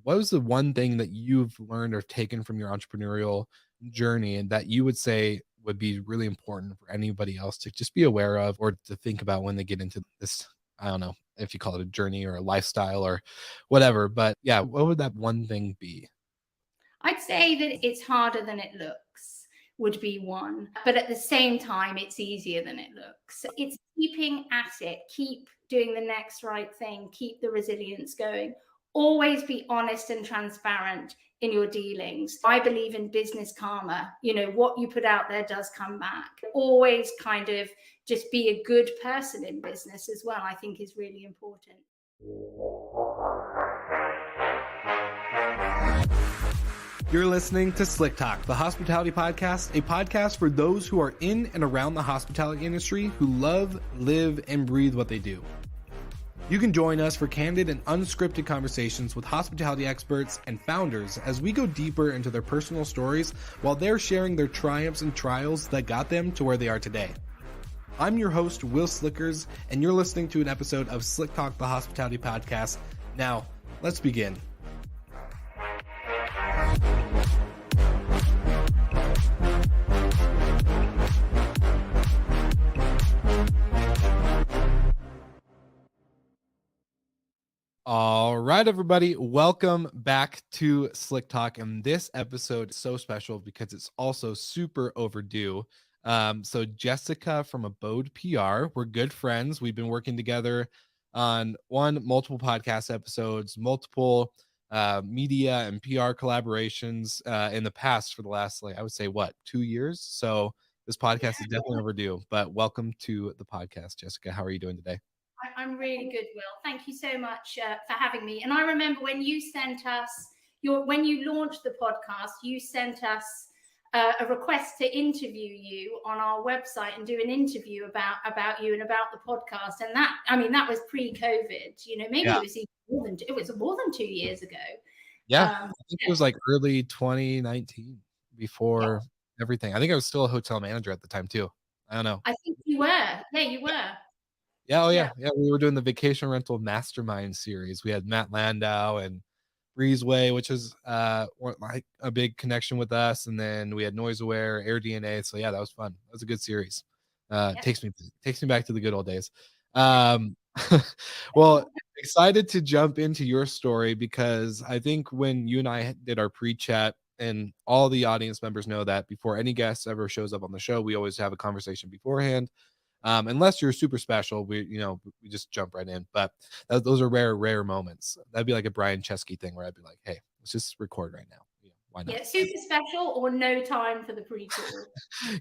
what was the one thing that you've learned or taken from your entrepreneurial journey and that you would say would be really important for anybody else to just be aware of or to think about when they get into this? I don't know if you call it a journey or a lifestyle or whatever, but yeah, what would that one thing be? I'd say that it's harder than it looks would be one, but at the same time, it's easier than it looks. It's keeping at it, keep doing the next right thing, keep the resilience going. Always be honest and transparent in your dealings. I believe in business karma. What you put out there does come back. Always kind of just be a good person in business as well, I think is really important. You're listening to Slick Talk, the hospitality podcast, a podcast for those who are in and around the hospitality industry who love, live, and breathe what they do. You can join us for candid and unscripted conversations with hospitality experts and founders as we go deeper into their personal stories while they're sharing their triumphs and trials that got them to where they are today. I'm your host, Will Slickers, and you're listening to an episode of Slick Talk, the hospitality podcast. Now, let's begin. All right, everybody, welcome back to Slick Talk. And this episode is so special because it's also super overdue. So Jessica from Abode PR, we're good friends. We've been working together on multiple podcast episodes, multiple media and PR collaborations in the past for the last, I would say, 2 years. So this podcast is definitely overdue, but welcome to the podcast, Jessica. How are you doing today? I'm really good, Will. Thank you so much for having me. And I remember when you sent us when you launched the podcast, you sent us a request to interview you on our website and do an interview about you and about the podcast. And that was pre-COVID. Maybe Yeah. it was more than 2 years ago. Yeah, I think it was early 2019 before everything. I think I was still a hotel manager at the time too. I don't know. I think you were. Yeah, you were. Yeah, we were doing the vacation rental mastermind series. We had Matt Landau and Breezeway, which is like a big connection with us, and then we had Noise Aware, Air DNA. So yeah, that was fun. That was a good series. Takes me back to the good old days. Well, excited to jump into your story because I think when you and I did our pre-chat, and all the audience members know that before any guest ever shows up on the show, we always have a conversation beforehand. Unless you're super special, we just jump right in. But those are rare moments. That'd be like a Brian Chesky thing where I'd be like, hey, let's just record right now. Why not? Yeah, super special or no time for the pre-call.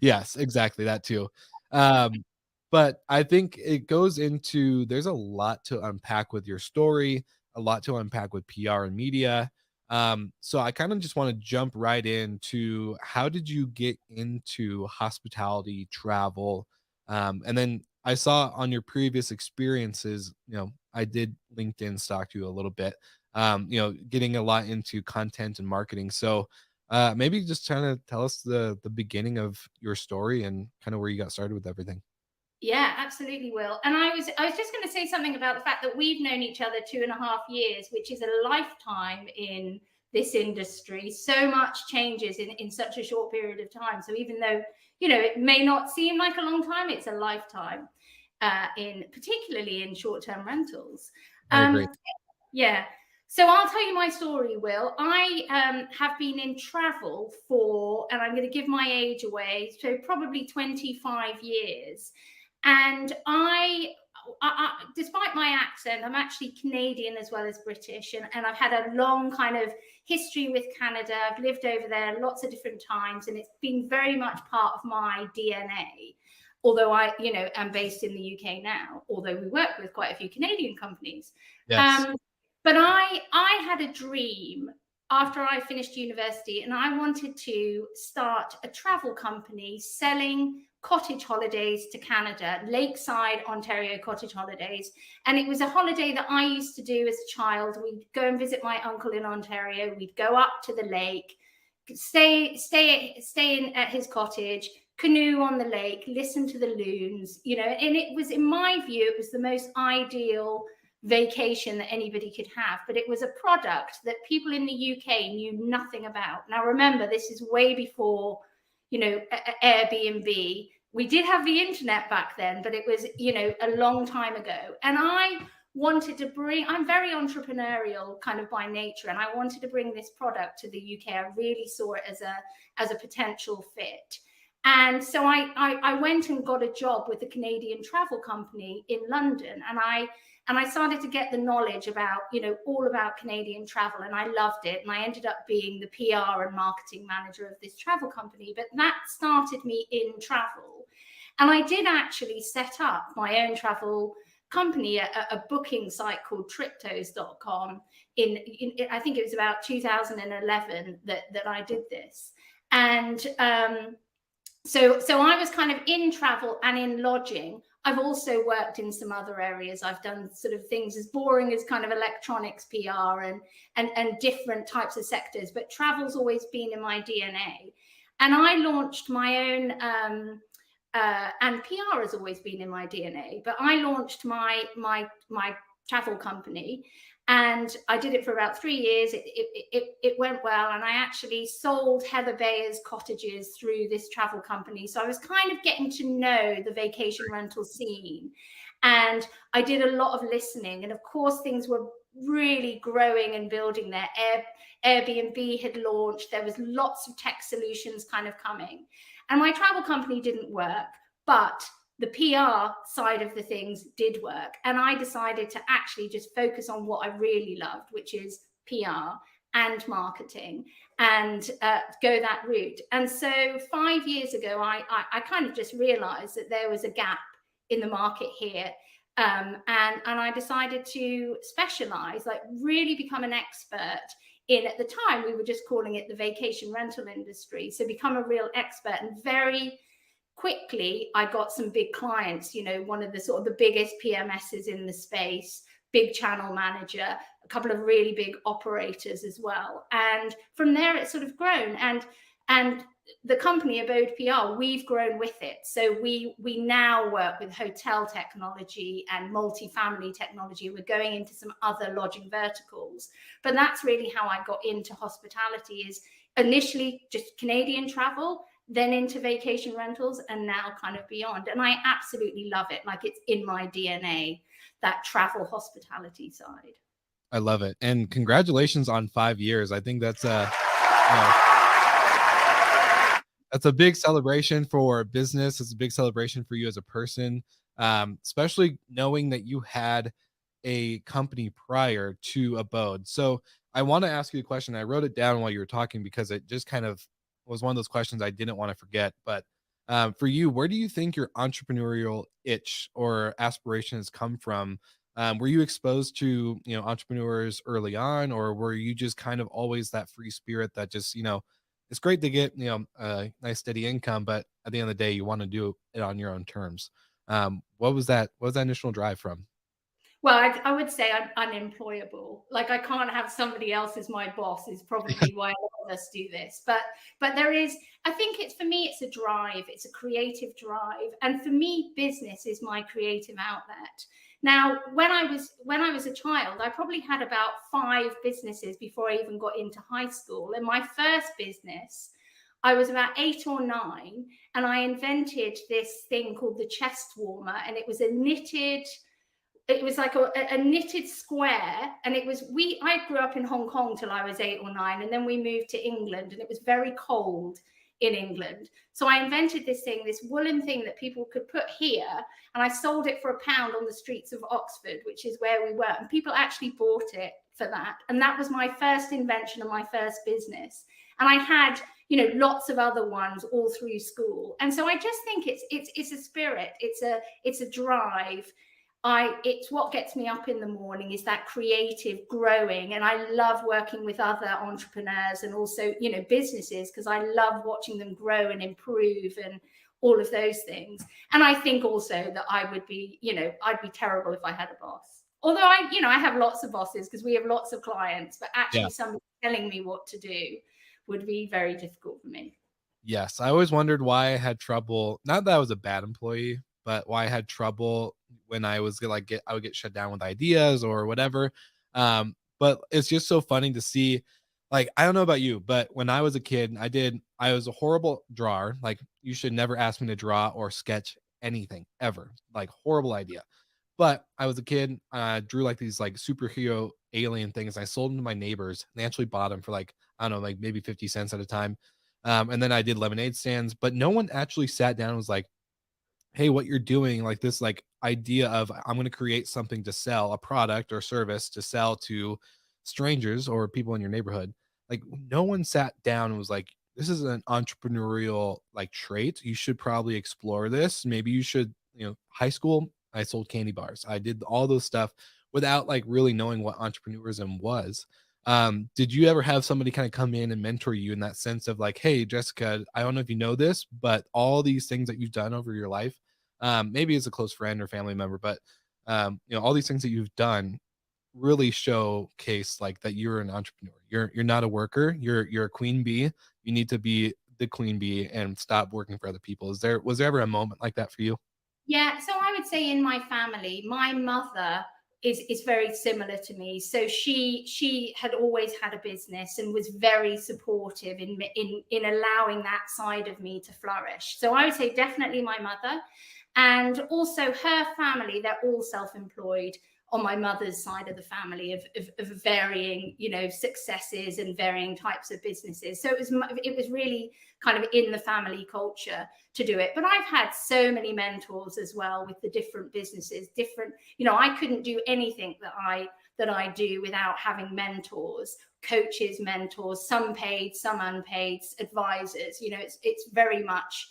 Yes, exactly. That too. But I think it goes into, there's a lot to unpack with your story, a lot to unpack with PR and media. So I kind of just want to jump right into, how did you get into hospitality, travel? And then I saw on your previous experiences, I did LinkedIn stalk you a little bit, getting a lot into content and marketing. So maybe just trying to tell us the beginning of your story and kind of where you got started with everything. Yeah, absolutely, Will. And I was just going to say something about the fact that we've known each other 2.5 years, which is a lifetime in this industry. So much changes in such a short period of time. So even though, it may not seem like a long time, it's a lifetime, particularly in short-term rentals. I agree. Yeah. So I'll tell you my story, Will. I have been in travel for, and I'm going to give my age away, so probably 25 years. And I, despite my accent, I'm actually Canadian as well as British. And I've had a long kind of history with Canada. I've lived over there lots of different times, and it's been very much part of my DNA. Although I, am based in the UK now, although we work with quite a few Canadian companies. Yes. But I had a dream after I finished university, and I wanted to start a travel company selling cottage holidays to Canada, lakeside Ontario cottage holidays. And it was a holiday that I used to do as a child. We'd go and visit my uncle in Ontario. We'd go up to the lake, stay in at his cottage, canoe on the lake, listen to the loons, and it was, in my view, it was the most ideal vacation that anybody could have, but it was a product that people in the UK knew nothing about. Now, remember, this is way before, Airbnb. We did have the internet back then, but it was, a long time ago. And I wanted to I'm very entrepreneurial kind of by nature, and I wanted to bring this product to the UK. I really saw it as a potential fit. And so I went and got a job with a Canadian travel company in London, and I started to get the knowledge about, all about Canadian travel, and I loved it. And I ended up being the PR and marketing manager of this travel company. But that started me in travel. And I did actually set up my own travel company, a booking site called triptos.com in I think it was about 2011 that I did this. And so I was kind of in travel and in lodging. I've also worked in some other areas. I've done sort of things as boring as kind of electronics PR and different types of sectors, but travel's always been in my DNA. And I launched my own, and PR has always been in my DNA, but I launched my travel company, and I did it for about 3 years. It went well, and I actually sold Heather Bayer's cottages through this travel company. So I was kind of getting to know the vacation rental scene, and I did a lot of listening. And of course, things were really growing and building there. Airbnb had launched. There was lots of tech solutions kind of coming, and my travel company didn't work, but the PR side of the things did work. And I decided to actually just focus on what I really loved, which is PR and marketing, and go that route. And so 5 years ago, I kind of just realized that there was a gap in the market here. And I decided to specialize, like really become an expert in, at the time, we were just calling it the vacation rental industry. So become a real expert. And very quickly, I got some big clients, one of the sort of the biggest PMSs in the space, big channel manager, a couple of really big operators as well. And from there, it's sort of grown. And the company Abode PR, we've grown with it. So we now work with hotel technology and multifamily technology. We're going into some other lodging verticals. But that's really how I got into hospitality, is initially just Canadian travel, then into vacation rentals, and now kind of beyond. And I absolutely love it. Like, it's in my DNA, that travel hospitality side. I love it. And congratulations on 5 years. I think that's that's a big celebration for business. It's a big celebration for you as a person, especially knowing that you had a company prior to Abode. So I want to ask you a question. I wrote it down while you were talking because it just kind of was one of those questions I didn't want to forget. But for you, where do you think your entrepreneurial itch or aspirations come from? Were you exposed to, entrepreneurs early on, or were you just kind of always that free spirit that just, it's great to get, a nice steady income, but at the end of the day, you want to do it on your own terms. What was that initial drive from? Well, I would say I'm unemployable. Like, I can't have somebody else as my boss, is probably why a lot of us do this. But there is, I think for me, it's a drive. It's a creative drive. And for me, business is my creative outlet. Now, when I was a child, I probably had about 5 businesses before I even got into high school. And my first business, I was about 8 or 9, and I invented this thing called the chest warmer. And it was it was like a knitted square, and I grew up in Hong Kong till I was 8 or 9, and then we moved to England, and it was very cold in England. So I invented this woolen thing that people could put here, and I sold it for £1 on the streets of Oxford, which is where we were, and people actually bought it for that. And that was my first invention and my first business. And I had, lots of other ones all through school. And so I just think it's a spirit, it's a drive. It's what gets me up in the morning, is that creative growing. And I love working with other entrepreneurs and also, businesses, because I love watching them grow and improve and all of those things. And I think also that I would be, I'd be terrible if I had a boss. Although I have lots of bosses because we have lots of clients, but actually somebody telling me what to do would be very difficult for me. Yes. I always wondered why I had trouble. Not that I was a bad employee, but why I had trouble when I was like I would get shut down with ideas or whatever. But it's just so funny to see. Like, I don't know about you, but when I was a kid, I was a horrible drawer. Like, you should never ask me to draw or sketch anything ever. Like, horrible idea. But I was a kid, I drew like these like superhero alien things. I sold them to my neighbors. They actually bought them for like, I don't know, like maybe 50 cents at a time. And then I did lemonade stands, but no one actually sat down and was like, hey, what you're doing, like this like idea of I'm going to create something to sell, a product or service to sell to strangers or people in your neighborhood. Like no one sat down and was like, this is an entrepreneurial like trait. You should probably explore this. Maybe you should, high school, I sold candy bars. I did all those stuff without like really knowing what entrepreneurism was. Did you ever have somebody kind of come in and mentor you in that sense of like, hey, Jessica, I don't know if you know this, but all these things that you've done over your life, maybe as a close friend or family member, but all these things that you've done really showcase like that you're an entrepreneur. You're not a worker. You're a queen bee. You need to be the queen bee and stop working for other people. Was there ever a moment like that for you? Yeah, so I would say in my family, my mother is very similar to me. So she had always had a business and was very supportive in allowing that side of me to flourish. So I would say definitely my mother, and also her family. They're all self-employed on my mother's side of the family of varying, successes and varying types of businesses. So it was really kind of in the family culture to do it. But I've had so many mentors as well with the different businesses, I couldn't do anything that I do without having mentors, coaches, mentors, some paid, some unpaid, advisors. It's very much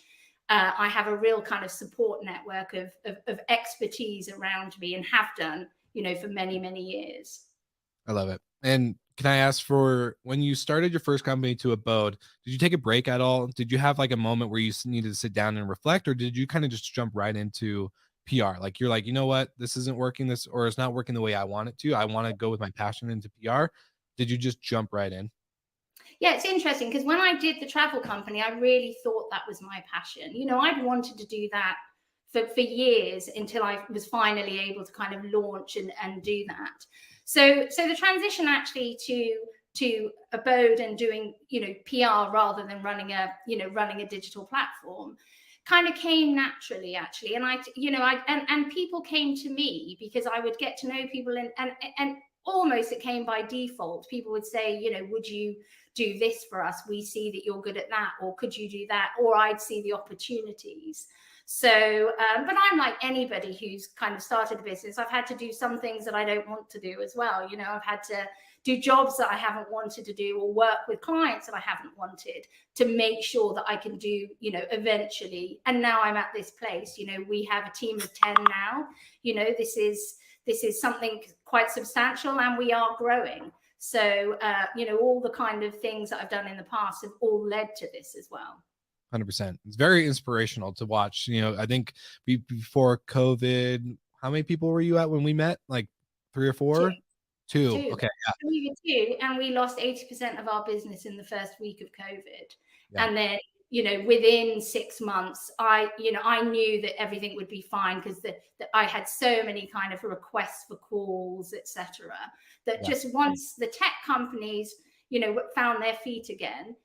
I have a real kind of support network of expertise around me, and have done, for many, many years. I love it. And can I ask, for when you started your first company to Abode, did you take a break at all? Did you have like a moment where you needed to sit down and reflect, or did you kind of just jump right into PR? Like you're like, you know what, this isn't working, or it's not working the way I want it to. I want to go with my passion into PR. Did you just jump right in? Yeah, it's interesting because when I did the travel company, I really thought that was my passion. I'd wanted to do that for years until I was finally able to kind of launch and do that. So the transition actually to Abode and doing, PR rather than running a digital platform kind of came naturally, actually. And and people came to me because I would get to know people, and almost it came by default. People would say, would you do this for us? We see that you're good at that, or could you do that? Or I'd see the opportunities. So, but I'm like anybody who's kind of started a business. I've had to do some things that I don't want to do as well. I've had to do jobs that I haven't wanted to do, or work with clients that I haven't wanted, to make sure that I can do, eventually. And now I'm at this place. We have a team of 10 now. This is something quite substantial, and we are growing. So, all the kind of things that I've done in the past have all led to this as well. 100%. It's very inspirational to watch. I think before COVID, how many people were you at when we met? Like three or Two. four? Two. Two. Okay. Yeah. We were two, and we lost 80% of our business in the first week of COVID. Yeah. And then, within 6 months, I knew that everything would be fine, because that I had so many kind of requests for calls, etc. That just once the tech companies, found their feet again,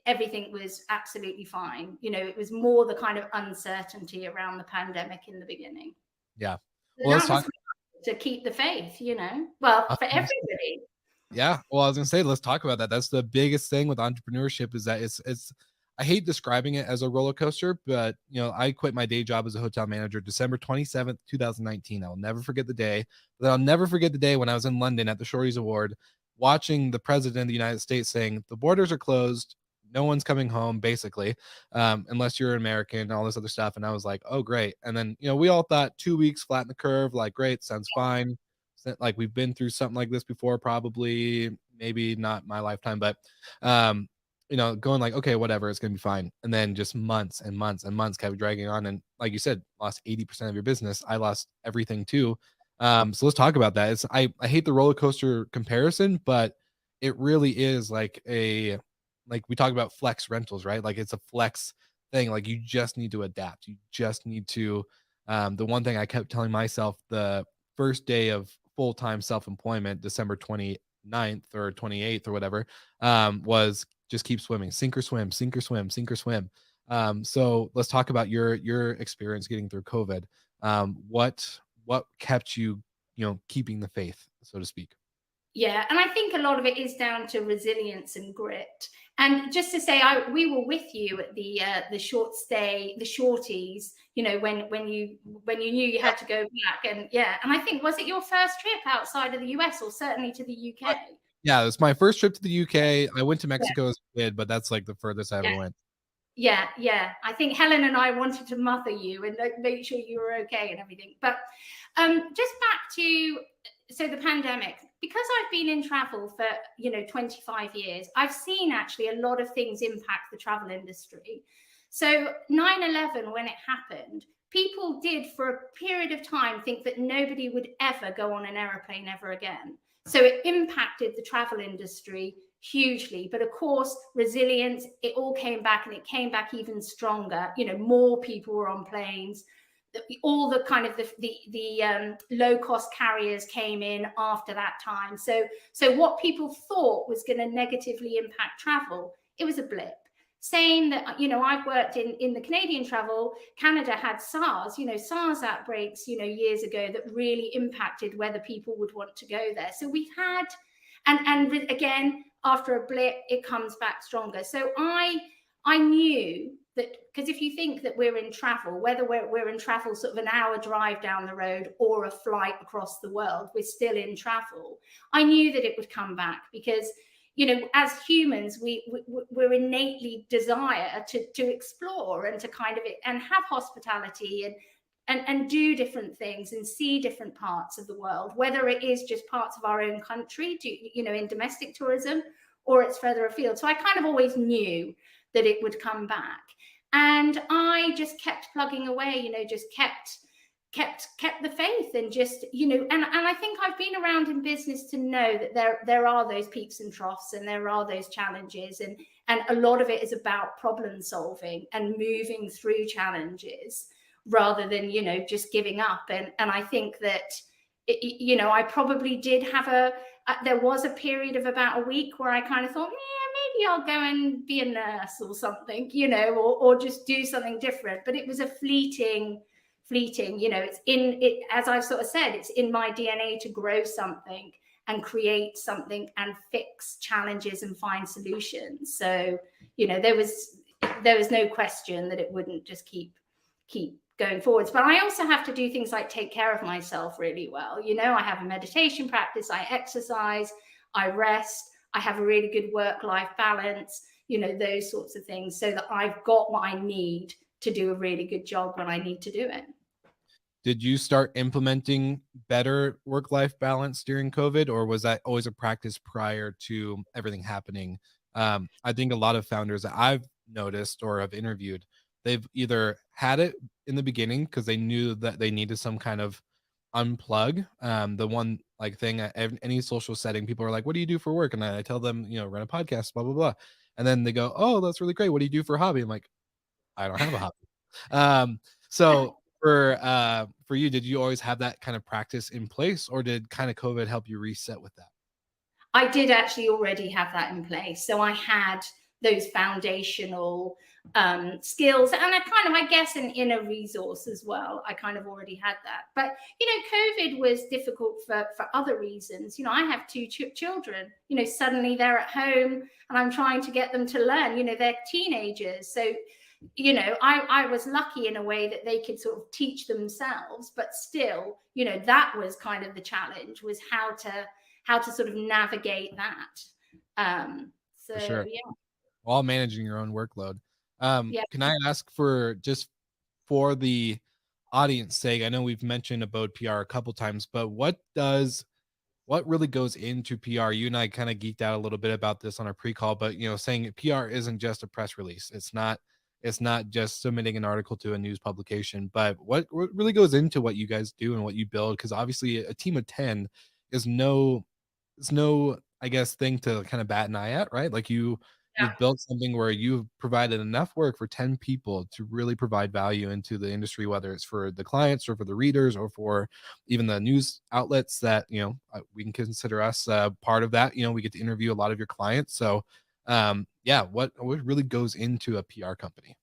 everything was absolutely fine. It was more the kind of uncertainty around the pandemic in the beginning. Yeah. So Well, let's that was talk. to keep the faith, well, I for was gonna say- everybody. Yeah. Well, I was gonna say, let's talk about that. That's the biggest thing with entrepreneurship, is that it's I hate describing it as a roller coaster, but I quit my day job as a hotel manager December 27th, 2019. I'll never forget the day. But I'll never forget the day when I was in London at the Shorties Award, watching the president of the United States saying the borders are closed, no one's coming home, basically, unless you're an American, and all this other stuff. And I was like, oh, great. And then, we all thought 2 weeks, flatten the curve, like, great, sounds fine. Like, we've been through something like this before, probably, maybe not my lifetime, but, going like, okay, whatever, it's going to be fine. And then just months and months and months kept dragging on. And like you said, lost 80% of your business. I lost everything too. So let's talk about that. I hate the roller coaster comparison, but it really is like we talk about flex rentals, right? Like it's a flex thing. Like, you just need to adapt. You just need to, the one thing I kept telling myself the first day of full-time self-employment, December 29th or 28th or whatever, was just keep swimming, sink or swim, sink or swim, sink or swim. So let's talk about your experience getting through COVID. What kept you, keeping the faith, so to speak? Yeah, and I think a lot of it is down to resilience and grit. And just to say, we were with you at the short stay, the shorties. You know, when you knew you Yep. had to go back, and yeah, and I think, was it your first trip outside of the US, or certainly to the Uh, UK? yeah, it was my first trip to the Yeah, UK. I went to yeah, Mexico as a kid, but that's like the furthest I yeah. ever went. Yeah, yeah. I think Helen and I wanted to mother you and make sure you were okay and everything. But just back to, so the pandemic, because I've been in travel for 25 years, I've seen actually a lot of things impact the travel industry. So 9/11, when it happened, people did for a period of time think that nobody would ever go on an aeroplane ever again. So it impacted the travel industry hugely. But of course, resilience, it all came back, and it came back even stronger. More people were on planes. All the kind of the low cost carriers came in after that time. So what people thought was going to negatively impact travel, it was a blip. Saying that, I've worked in the Canadian travel. Canada had SARS, SARS outbreaks, years ago, that really impacted whether people would want to go there. So we've had, and again, after a blip, it comes back stronger. So I knew that, because if you think that we're in travel, whether we're in travel sort of an hour drive down the road or a flight across the world, we're still in travel. I knew that it would come back because, as humans, we're innately desire to explore and to kind of, and have hospitality and do different things and see different parts of the world, whether it is just parts of our own country, in domestic tourism, or it's further afield. So I kind of always knew that it would come back. And I just kept plugging away, just kept the faith, and just, and I think I've been around in business to know that there are those peaks and troughs, and there are those challenges, and a lot of it is about problem solving and moving through challenges rather than, just giving up. And I think that, I probably did have there was a period of about a week where I kind of thought, yeah, maybe I'll go and be a nurse or something, or just do something different. But it was a fleeting, it's in it, as I've sort of said, it's in my DNA to grow something and create something and fix challenges and find solutions. So, there was no question that it wouldn't just keep going forwards. But I also have to do things like take care of myself really well. I have a meditation practice, I exercise, I rest, I have a really good work-life balance, those sorts of things, so that I've got what I need to do a really good job when I need to do it. Did you start implementing better work-life balance during COVID, or was that always a practice prior to everything happening? I think a lot of founders that I've noticed or have interviewed, they've either had it in the beginning because they knew that they needed some kind of unplug. The one like thing at any social setting, people are like, "What do you do for work?" And I tell them, run a podcast, blah blah blah. And then they go, "Oh, that's really great. What do you do for a hobby?" I'm like, "I don't have a hobby." So for you, did you always have that kind of practice in place, or did kind of COVID help you reset with that? I did actually already have that in place. So I had those foundational skills, and I guess, an inner resource as well. I kind of already had that. But, COVID was difficult for other reasons. I have two children, suddenly they're at home and I'm trying to get them to learn, they're teenagers. So, I was lucky in a way that they could sort of teach themselves, but still, that was kind of the challenge, was how to sort of navigate that. So For sure. yeah, While managing your own workload. yeah. Can I ask, for just for the audience sake, I know we've mentioned Abode PR a couple times, but what really goes into PR? You and I kind of geeked out a little bit about this on our pre-call, but saying PR isn't just a press release. It's not just submitting an article to a news publication, but what really goes into what you guys do and what you build? Because obviously a team of 10 is no, I guess, thing to kind of bat an eye at, right? Like, you've built something where you've provided enough work for 10 people to really provide value into the industry, whether it's for the clients or for the readers or for even the news outlets that, we can consider us part of that. We get to interview a lot of your clients. So, yeah, what really goes into a PR company?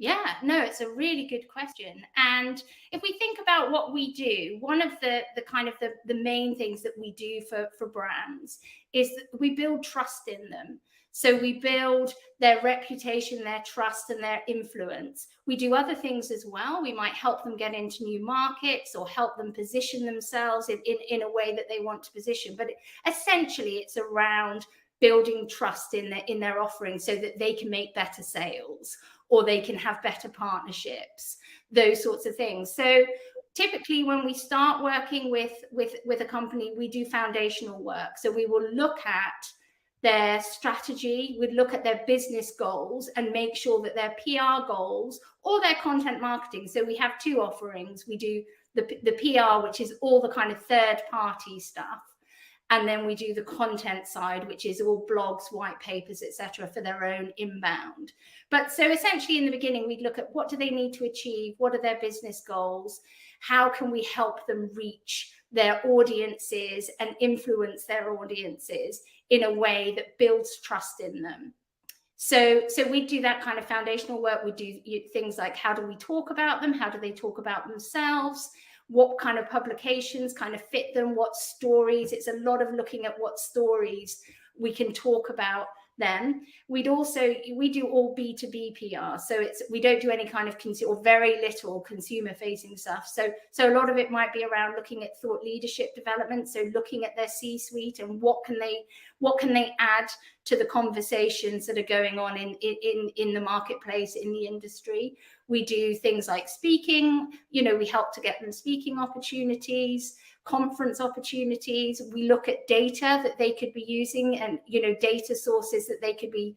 Yeah, no, it's a really good question. And if we think about what we do, one of the kind of the main things that we do for brands is that we build trust in them. So we build their reputation, their trust, and their influence. We do other things as well. We might help them get into new markets or help them position themselves in a way that they want to position. But essentially, it's around building trust in their offering so that they can make better sales or they can have better partnerships, those sorts of things. So typically when we start working with a company, we do foundational work. So we will look at their strategy, we'd look at their business goals and make sure that their PR goals or their content marketing. So we have two offerings. We do the PR, which is all the kind of third party stuff. And then we do the content side, which is all blogs, white papers, etc., for their own inbound. But so essentially in the beginning, we'd look at what do they need to achieve? What are their business goals? How can we help them reach their audiences and influence their audiences in a way that builds trust in them? So we do that kind of foundational work. We do things like, how do we talk about them? How do they talk about themselves? What kind of publications kind of fit them? What stories? It's a lot of looking at what stories we can talk about them. We do all B2B PR. So we don't do any kind of or very little consumer facing stuff. So a lot of it might be around looking at thought leadership development. So looking at their C-suite and what can they add to the conversations that are going on in the marketplace, in the industry. We do things like speaking, we help to get them speaking opportunities, conference opportunities. We look at data that they could be using and, data sources that they could be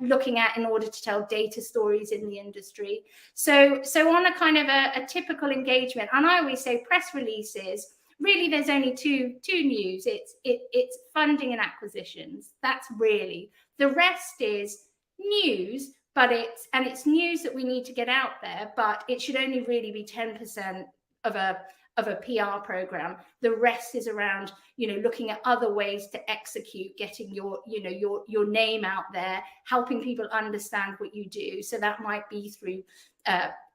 looking at in order to tell data stories in the industry. So on a kind of a typical engagement, and I always say press releases, really there's only two news. It's funding and acquisitions. That's really, the rest is news, but it's news that we need to get out there, but it should only really be 10% of a PR program. The rest is around, looking at other ways to execute, getting your name out there, helping people understand what you do. So that might be through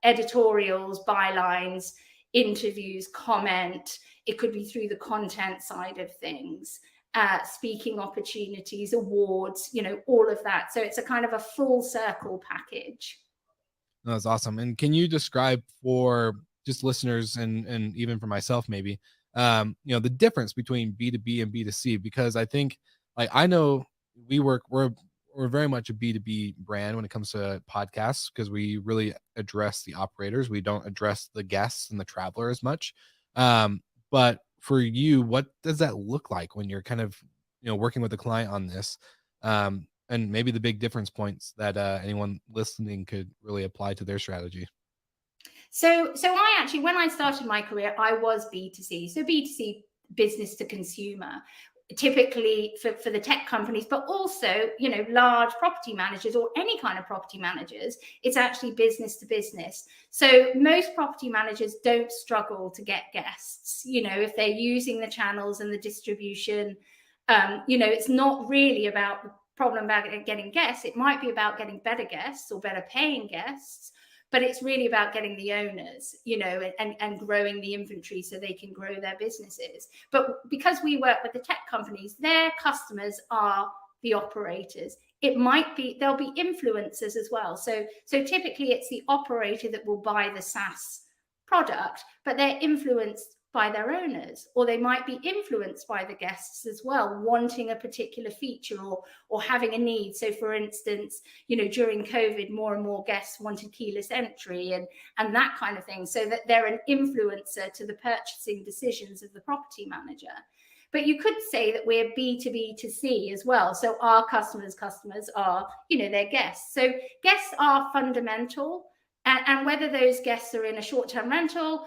editorials, bylines, interviews, comment. It could be through the content side of things, speaking opportunities, awards, all of that. So it's a kind of a full circle package. That's awesome. And can you describe for just listeners and even for myself, maybe, the difference between B2B and B2C? Because I think, like, I know we're very much a B2B brand when it comes to podcasts, because we really address the operators. We don't address the guests and the traveler as much. But for you, what does that look like when you're kind of, working with a client on this? And maybe the big difference points that anyone listening could really apply to their strategy. So I actually, when I started my career, I was B2C. So B2C, business to consumer, typically for the tech companies, but also, large property managers or any kind of property managers, it's actually business to business. So most property managers don't struggle to get guests, if they're using the channels and the distribution, it's not really about the problem about getting guests. It might be about getting better guests or better paying guests, but it's really about getting the owners, and growing the inventory so they can grow their businesses. But because we work with the tech companies, their customers are the operators. There'll be influencers as well. So typically it's the operator that will buy the SaaS product, but they're influenced by their owners, or they might be influenced by the guests as well, wanting a particular feature or having a need. So for instance, during COVID, more and more guests wanted keyless entry and that kind of thing, so that they're an influencer to the purchasing decisions of the property manager. But you could say that we're B2B2C as well. So our customers are, their guests. So guests are fundamental, and whether those guests are in a short-term rental,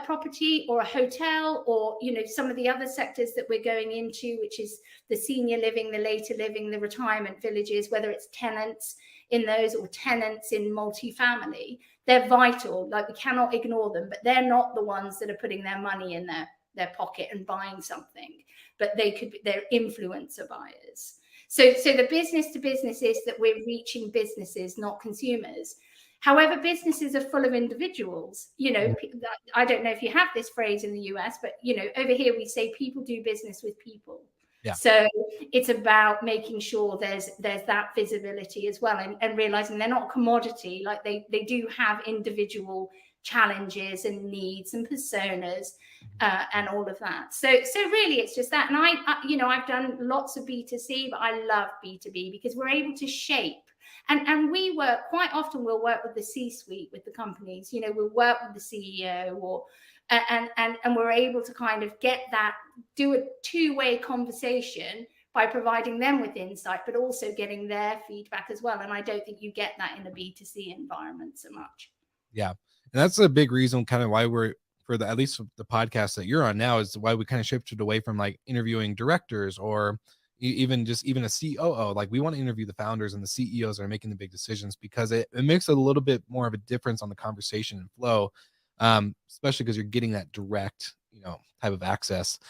property or a hotel, or some of the other sectors that we're going into, which is the senior living, the later living, the retirement villages, whether it's tenants in those or tenants in multifamily. They're vital. Like, we cannot ignore them, but they're not the ones that are putting their money in their pocket and buying something, but they're influencer buyers. So the business to business is that we're reaching businesses, not consumers. However, businesses are full of individuals. I don't know if you have this phrase in the US, but over here we say people do business with people. Yeah. So it's about making sure there's that visibility as well, and realizing they're not a commodity. Like, they do have individual challenges and needs and personas, and all of that. So really it's just that. And I've done lots of B2C, but I love B2B because we're able to shape. And we work quite often. We'll work with the C-suite, with the companies. We'll work with the CEO, or and we're able to kind of do a two-way conversation by providing them with insight, but also getting their feedback as well. And I don't think you get that in a B2C environment so much. Yeah, and that's a big reason, kind of why we're, for at least the podcast that you're on now, is why we kind of shifted away from like interviewing directors or even a COO. Like, we want to interview the founders and the CEOs that are making the big decisions, because it makes a little bit more of a difference on the conversation and flow, especially because you're getting that direct, type of access.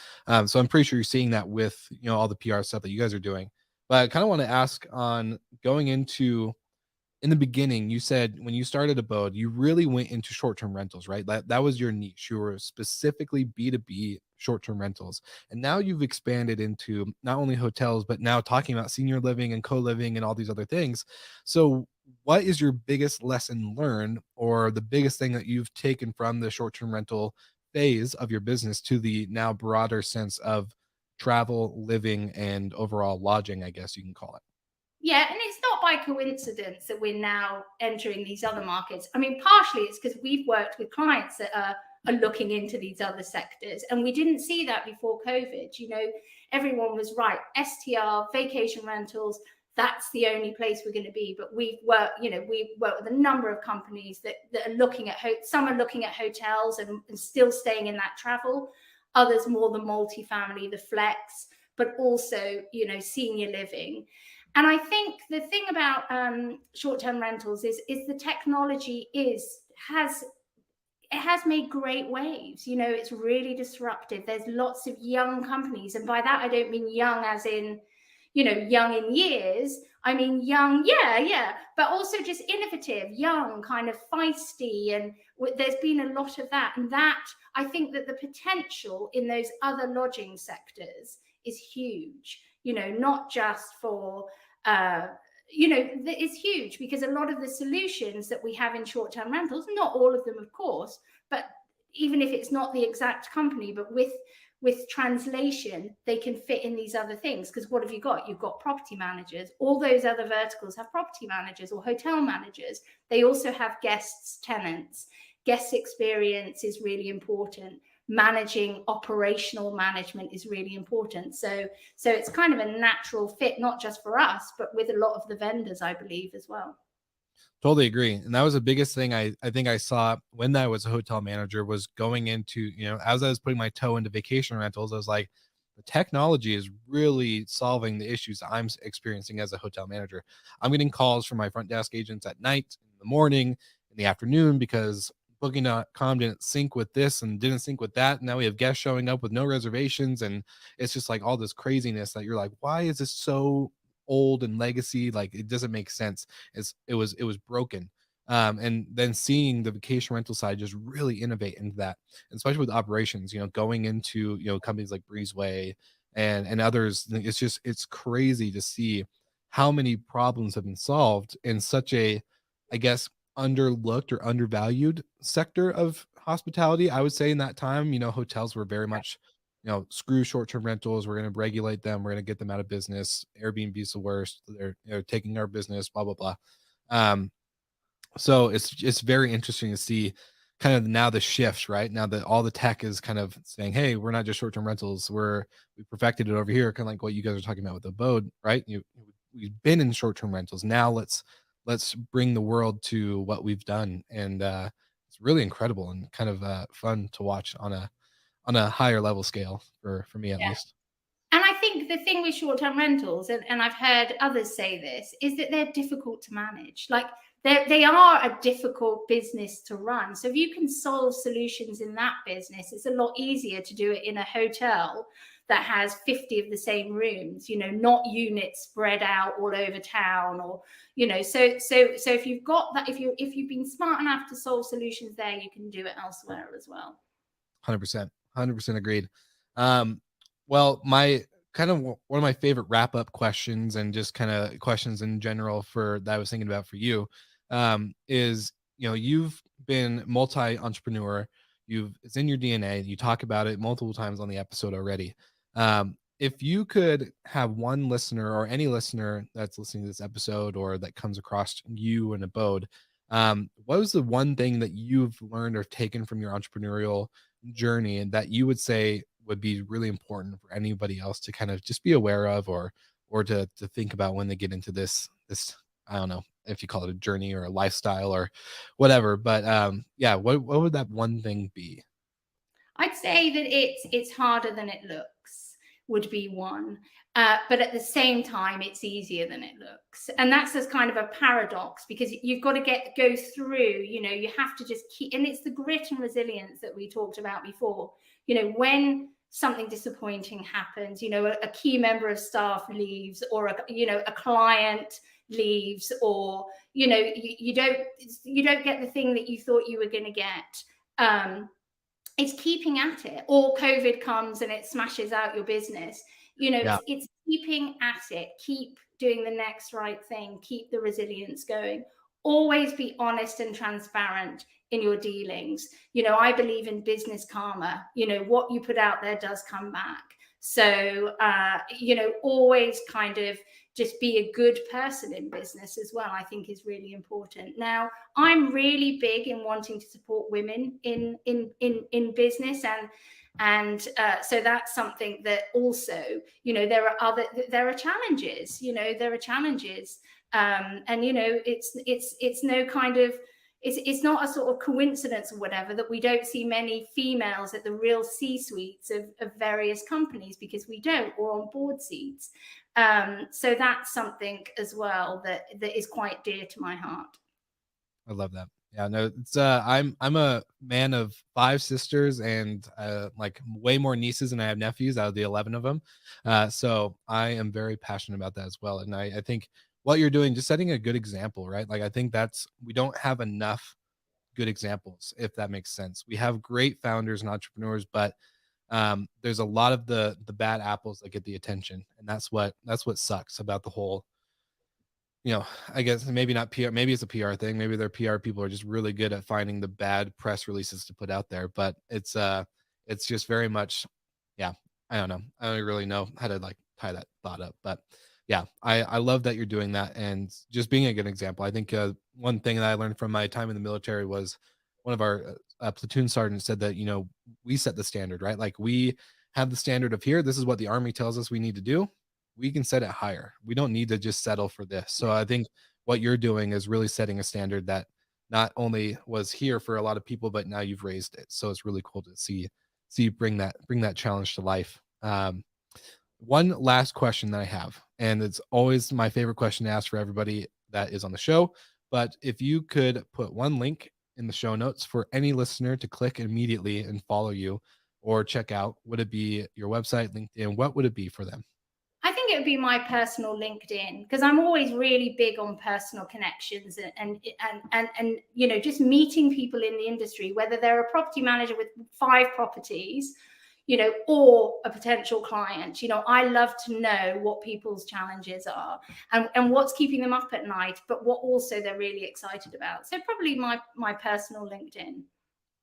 So I'm pretty sure you're seeing that with, all the PR stuff that you guys are doing. But I kind of want to ask, on going into, in the beginning, you said when you started Abode, you really went into short-term rentals, right? That was your niche. You were specifically B2B short-term rentals. And now you've expanded into not only hotels, but now talking about senior living and co-living and all these other things. So what is your biggest lesson learned, or the biggest thing that you've taken from the short-term rental phase of your business to the now broader sense of travel, living, and overall lodging, I guess you can call it? Yeah, and it's not by coincidence that we're now entering these other markets. I mean, partially it's because we've worked with clients that are looking into these other sectors, and we didn't see that before COVID. Everyone was right, STR, vacation rentals, that's the only place we're going to be. But we've worked with a number of companies that are looking at, some are looking at hotels and still staying in that travel, others more the multifamily, the flex, but also, senior living. And I think the thing about short-term rentals is the technology has made great waves. It's really disruptive. There's lots of young companies, and by that I don't mean young as in, young in years. I mean young, yeah, but also just innovative, young, kind of feisty, and there's been a lot of that. And that, I think that the potential in those other lodging sectors is huge. Not just for it's huge, because a lot of the solutions that we have in short-term rentals, not all of them, of course, but even if it's not the exact company, but with translation, they can fit in these other things. Because what have you got? You've got property managers. All those other verticals have property managers or hotel managers. They also have guests, tenants. Guest experience is really important. Managing operational management is really important. So it's kind of a natural fit, not just for us, but with a lot of the vendors, I believe, as well. Totally agree. And that was the biggest thing I think I saw when I was a hotel manager, was going into, as I was putting my toe into vacation rentals, I was like, the technology is really solving the issues I'm experiencing as a hotel manager. I'm getting calls from my front desk agents at night, in the morning, in the afternoon, because Booking.com didn't sync with this and didn't sync with that. Now we have guests showing up with no reservations. And it's just like all this craziness that you're like, why is this so old and legacy? Like, it doesn't make sense. It was broken. And then seeing the vacation rental side just really innovate into that, and especially with operations, going into, companies like Breezeway and others. It's crazy to see how many problems have been solved in such a, I guess, underlooked or undervalued sector of hospitality. I would say in that time, hotels were very much, screw short-term rentals. We're going to regulate them. We're going to get them out of business. Airbnb's the worst. They're taking our business, blah, blah, blah. So it's very interesting to see kind of now the shift, right? Now that all the tech is kind of saying, hey, we're not just short-term rentals. We perfected it over here, kind of like what you guys are talking about with Abode, right? We've been in short-term rentals. Now let's bring the world to what we've done. And it's really incredible and kind of fun to watch on a higher level scale for me at Yeah. least. And I think the thing with short-term rentals, and I've heard others say this, is that they're difficult to manage. Like they are a difficult business to run. So if you can solve solutions in that business, it's a lot easier to do it in a hotel that has 50 of the same rooms, not units spread out all over town, or so if you've got that, if you've been smart enough to solve solutions there, you can do it elsewhere as well. 100%. 100% agreed. Um, well, my kind of one of my favorite wrap up questions and just kind of questions in general for that I was thinking about for you is, you've been multi entrepreneur, it's in your DNA. You talk about it multiple times on the episode already. If you could have one listener or any listener that's listening to this episode or that comes across you and Abode, what was the one thing that you've learned or taken from your entrepreneurial journey and that you would say would be really important for anybody else to kind of just be aware of or to think about when they get into this I don't know if you call it a journey or a lifestyle or whatever, but yeah, what would that one thing be? I'd say that it's harder than it looks would be one, but at the same time, it's easier than it looks, and that's just kind of a paradox because you've got to go through. You have to just keep, and it's the grit and resilience that we talked about before. When something disappointing happens, a key member of staff leaves, or a client leaves, or you don't get the thing that you thought you were going to get. It's keeping at it, or COVID comes and it smashes out your business. Yeah, It's keeping at it, keep doing the next right thing, keep the resilience going, always be honest and transparent in your dealings. I believe in business karma. What you put out there does come back. So always kind of just be a good person in business as well, I think is really important. Now, I'm really big in wanting to support women in business, and so that's something that also, there are challenges. And it's no kind of, it's not a sort of coincidence or whatever that we don't see many females at the real C-suites of various companies, because we don't, or on board seats. So that's something as well that is quite dear to my heart. I love that. Yeah, no, it's I'm a man of five sisters and like way more nieces than I have nephews out of the 11 of them. So I am very passionate about that as well. And I think what you're doing, just setting a good example, right? Like I think we don't have enough good examples, if that makes sense. We have great founders and entrepreneurs, but there's a lot of the bad apples that get the attention, and that's what sucks about the whole, I guess maybe not PR, maybe it's a PR thing. Maybe their PR people are just really good at finding the bad press releases to put out there, but it's just very much, yeah, I don't know. I don't really know how to like tie that thought up, but yeah, I love that you're doing that and just being a good example. I think one thing that I learned from my time in the military was one of our platoon sergeants said that, we set the standard, right? Like we have the standard of here. This is what the army tells us we need to do. We can set it higher. We don't need to just settle for this. So I think what you're doing is really setting a standard that not only was here for a lot of people, but now you've raised it. So it's really cool to see you bring that challenge to life. One last question that I have, and it's always my favorite question to ask for everybody that is on the show. But if you could put one link in the show notes for any listener to click immediately and follow you or check out, would it be your website, LinkedIn? What would it be for them? I think it would be my personal LinkedIn, because I'm always really big on personal connections and just meeting people in the industry, whether they're a property manager with 5 properties, or a potential client. I love to know what people's challenges are, and what's keeping them up at night, but what also they're really excited about. So probably my personal LinkedIn.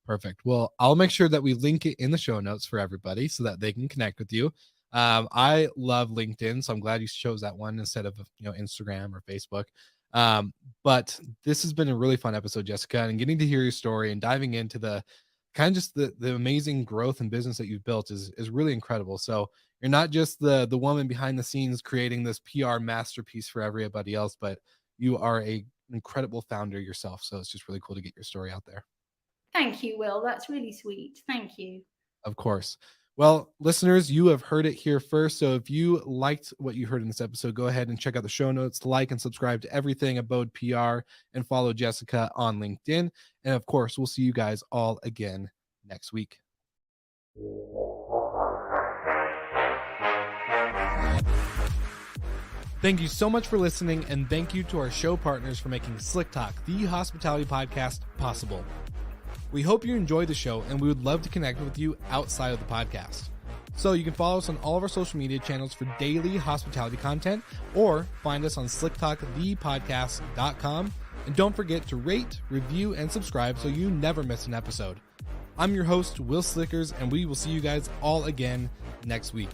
Perfect. Well, I'll make sure that we link it in the show notes for everybody so that they can connect with you. I love LinkedIn, so I'm glad you chose that one instead of Instagram or Facebook. But this has been a really fun episode, Jessica, and getting to hear your story and diving into the kind of just the amazing growth and business that you've built is really incredible. So you're not just the woman behind the scenes creating this PR masterpiece for everybody else, but you are a incredible founder yourself. So it's just really cool to get your story out there. Thank you, Will. That's really sweet. Thank you. Of course. Well, listeners, you have heard it here first. So if you liked what you heard in this episode, go ahead and check out the show notes, like and subscribe to everything Abode PR, and follow Jessica on LinkedIn. And of course, we'll see you guys all again next week. Thank you so much for listening, and thank you to our show partners for making Slick Talk, the hospitality podcast, possible. We hope you enjoyed the show, and we would love to connect with you outside of the podcast. So you can follow us on all of our social media channels for daily hospitality content, or find us on slicktalkthepodcast.com. And don't forget to rate, review, and subscribe so you never miss an episode. I'm your host, Will Slickers, and we will see you guys all again next week.